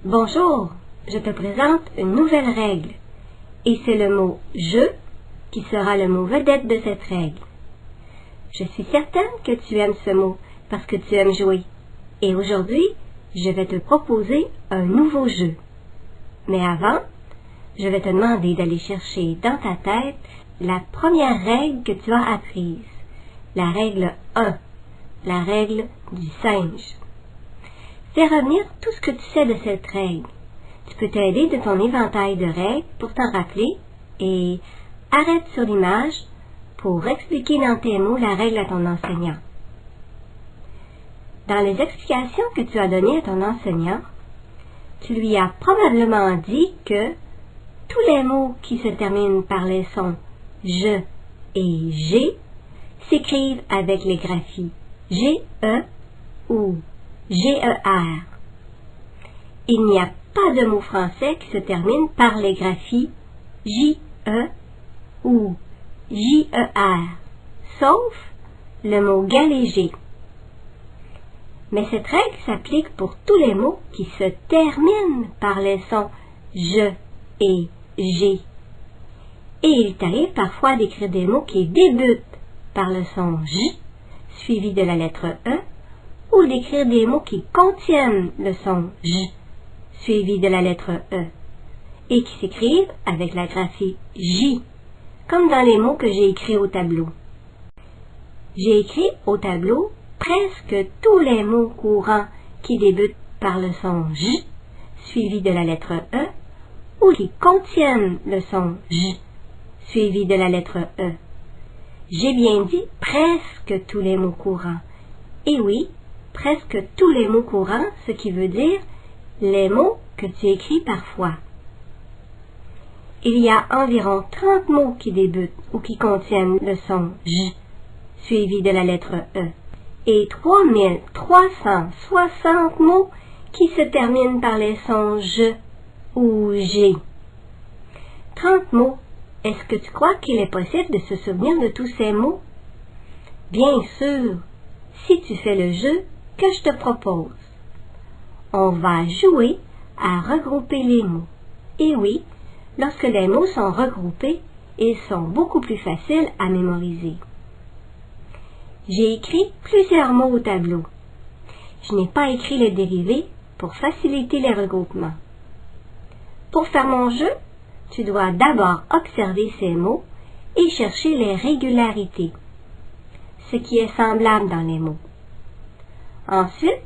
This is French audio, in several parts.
Bonjour, je te présente une nouvelle règle, et c'est le mot « je » qui sera le mot vedette de cette règle. Je suis certaine que tu aimes ce mot parce que tu aimes jouer, et aujourd'hui, je vais te proposer un nouveau jeu. Mais avant, je vais te demander d'aller chercher dans ta tête la première règle que tu as apprise, la règle 1, la règle du singe. Fais revenir tout ce que tu sais de cette règle. Tu peux t'aider de ton éventail de règles pour t'en rappeler et arrête sur l'image pour expliquer dans tes mots la règle à ton enseignant. Dans les explications que tu as données à ton enseignant, tu lui as probablement dit que tous les mots qui se terminent par les sons « je » et « j'ai » s'écrivent avec les graphies « G-E » ou « G-E-R ». Il n'y a pas de mot français qui se termine par les graphies « J-E » ou « J-E-R », sauf le mot « galéger ». Mais cette règle s'applique pour tous les mots qui se terminent par les sons « je » et « j'ai ». Et il t'arrive parfois d'écrire des mots qui débutent par le son « j » suivi de la lettre « e » ou d'écrire des mots qui contiennent le son « j » suivi de la lettre « e » et qui s'écrivent avec la graphie « j », comme dans les mots que j'ai écrits au tableau. J'ai écrit au tableau presque tous les mots courants qui débutent par le son « j » suivi de la lettre « e » ou qui contiennent le son « j » suivi de la lettre « e ». J'ai bien dit presque tous les mots courants. Et oui, presque tous les mots courants, ce qui veut dire les mots que tu écris parfois. Il y a environ 30 mots qui débutent ou qui contiennent le son « j » suivi de la lettre « e » et 3360 mots qui se terminent par les sons « je » ou « j'ai ». 30 mots. Est-ce que tu crois qu'il est possible de se souvenir de tous ces mots? Bien sûr, si tu fais le jeu que je te propose. On va jouer à regrouper les mots. Et oui, lorsque les mots sont regroupés, ils sont beaucoup plus faciles à mémoriser. J'ai écrit plusieurs mots au tableau. Je n'ai pas écrit les dérivés pour faciliter les regroupements. Pour faire mon jeu, tu dois d'abord observer ces mots et chercher les régularités, ce qui est semblable dans les mots. Ensuite,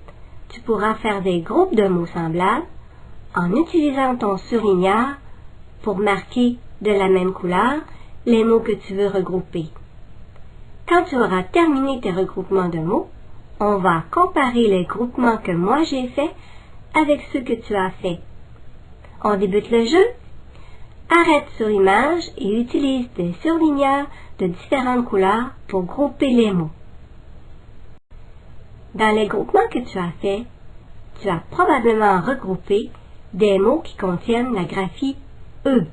tu pourras faire des groupes de mots semblables en utilisant ton surligneur pour marquer de la même couleur les mots que tu veux regrouper. Quand tu auras terminé tes regroupements de mots, on va comparer les groupements que moi j'ai faits avec ceux que tu as faits. On débute le jeu? Arrête sur l'image et utilise des surligneurs de différentes couleurs pour grouper les mots. Dans les groupements que tu as faits, tu as probablement regroupé des mots qui contiennent la graphie « e ».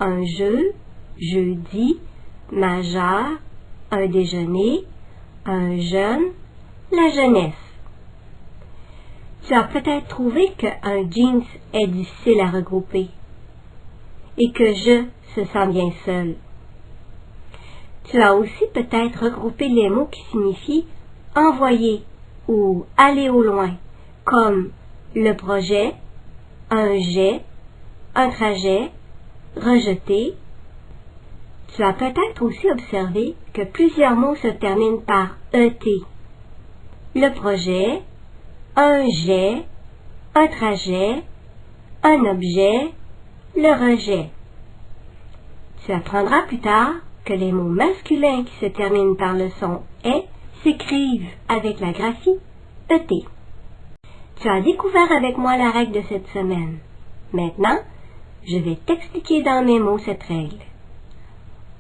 Un jeu, jeudi, majeur, un déjeuner, un jeune, la jeunesse. Tu as peut-être trouvé qu'un jeans est difficile à regrouper et que je se sent bien seul. Tu as aussi peut-être regroupé les mots qui signifient envoyer ou aller au loin, comme le projet, un jet, un trajet, rejeter. Tu as peut-être aussi observé que plusieurs mots se terminent par ET. Le projet, un jet, un trajet, un objet, le rejet. Tu apprendras plus tard que les mots masculins qui se terminent par le son « est » s'écrivent avec la graphie ET. Tu as découvert avec moi la règle de cette semaine. Maintenant, je vais t'expliquer dans mes mots cette règle.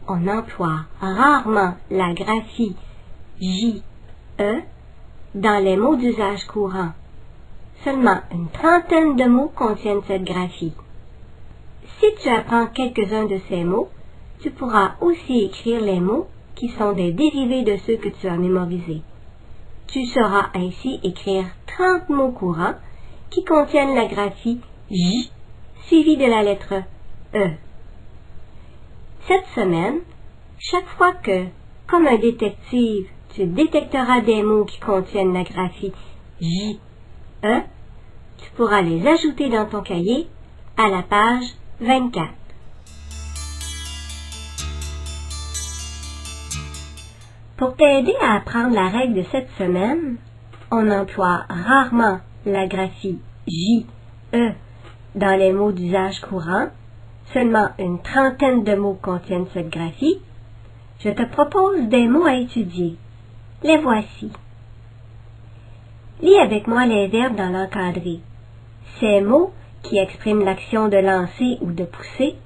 On emploie rarement la graphie J-E dans les mots d'usage courant. Seulement une trentaine de mots contiennent cette graphie. Si tu apprends quelques-uns de ces mots, tu pourras aussi écrire les mots qui sont des dérivés de ceux que tu as mémorisés. Tu sauras ainsi écrire 30 mots courants qui contiennent la graphie J suivie de la lettre E. Cette semaine, chaque fois que, comme un détective, tu détecteras des mots qui contiennent la graphie J, E, tu pourras les ajouter dans ton cahier à la page 24. Pour t'aider à apprendre la règle de cette semaine, on emploie rarement la graphie J, E dans les mots d'usage courant. Seulement une trentaine de mots contiennent cette graphie. Je te propose des mots à étudier. Les voici. Lis avec moi les verbes dans l'encadré. Ces mots qui expriment l'action de lancer ou de pousser,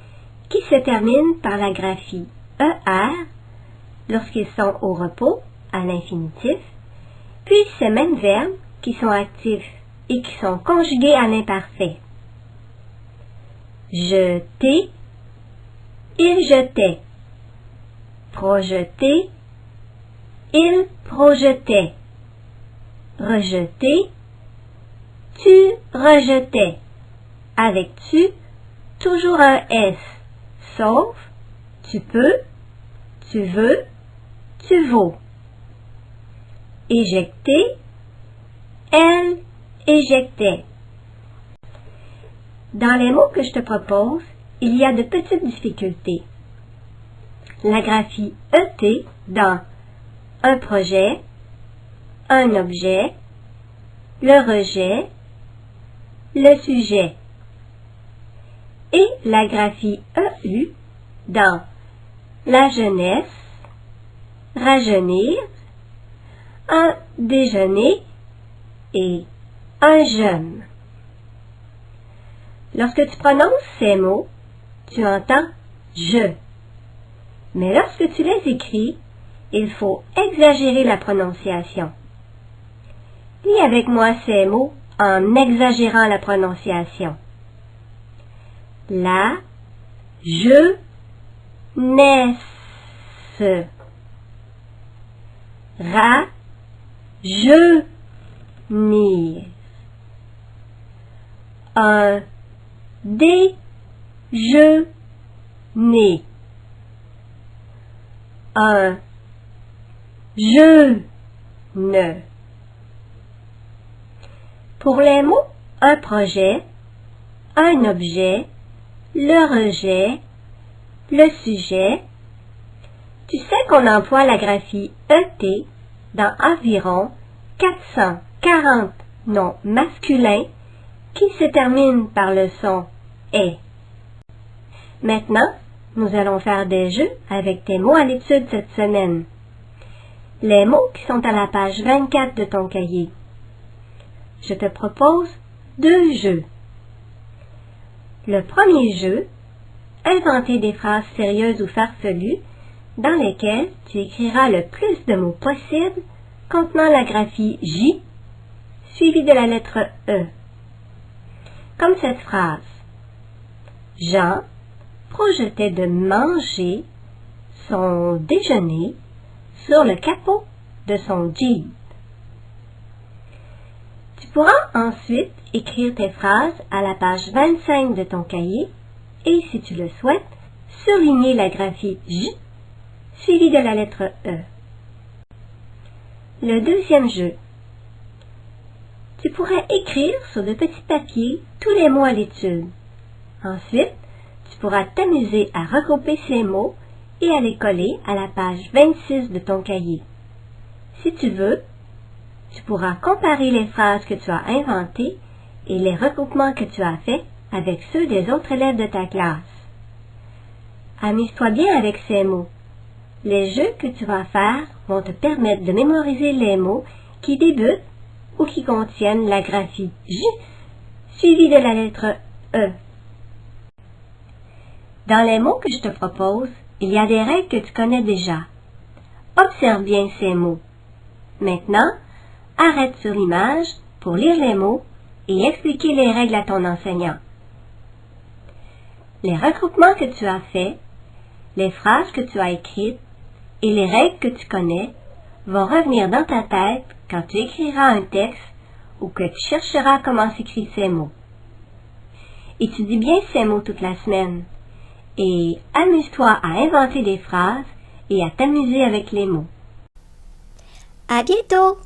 qui se terminent par la graphie ER lorsqu'ils sont au repos, à l'infinitif, puis ces mêmes verbes qui sont actifs et qui sont conjugués à l'imparfait. Jeter, il jetait. Projeter, il projetait. Rejeter, tu rejetais. Avec tu, toujours un S, sauf tu peux, tu veux, tu vaux. Éjecter, elle éjectait. Dans les mots que je te propose, il y a de petites difficultés. La graphie ET dans un projet, un objet, le rejet, le sujet. Et la graphie EU dans la jeunesse, rajeunir, un déjeuner et un jeune. Lorsque tu prononces ces mots, tu entends « je ». Mais lorsque tu les écris, il faut exagérer la prononciation. Lis avec moi ces mots en exagérant la prononciation. La, je, naisse. Ra, je, nir. Un, des, je, né. Un, je, ne. Pour les mots un projet, un objet, le rejet, le sujet, tu sais qu'on emploie la graphie ET dans environ 440 noms masculins qui se terminent par le son « est ». Maintenant, nous allons faire des jeux avec tes mots à l'étude cette semaine. Les mots qui sont à la page 24 de ton cahier. Je te propose 2 jeux. Le premier jeu, inventer des phrases sérieuses ou farfelues dans lesquelles tu écriras le plus de mots possible contenant la graphie J suivie de la lettre E. Comme cette phrase. Jean projetait de manger son déjeuner sur le capot de son Jeep. Tu pourras ensuite écrire tes phrases à la page 25 de ton cahier et, si tu le souhaites, surligner la graphie J suivie de la lettre E. Le deuxième jeu. Tu pourrais écrire sur de petits papiers tous les mots à l'étude. Ensuite, tu pourras t'amuser à regrouper ces mots et à les coller à la page 26 de ton cahier. Si tu veux, tu pourras comparer les phrases que tu as inventées et les regroupements que tu as faits avec ceux des autres élèves de ta classe. Amuse-toi bien avec ces mots. Les jeux que tu vas faire vont te permettre de mémoriser les mots qui débutent ou qui contiennent la graphie J suivie de la lettre E. Dans les mots que je te propose, il y a des règles que tu connais déjà. Observe bien ces mots. Maintenant, arrête sur l'image pour lire les mots et expliquer les règles à ton enseignant. Les regroupements que tu as faits, les phrases que tu as écrites et les règles que tu connais vont revenir dans ta tête quand tu écriras un texte ou que tu chercheras comment s'écrivent ces mots. Étudie bien ces mots toute la semaine et amuse-toi à inventer des phrases et à t'amuser avec les mots. À bientôt!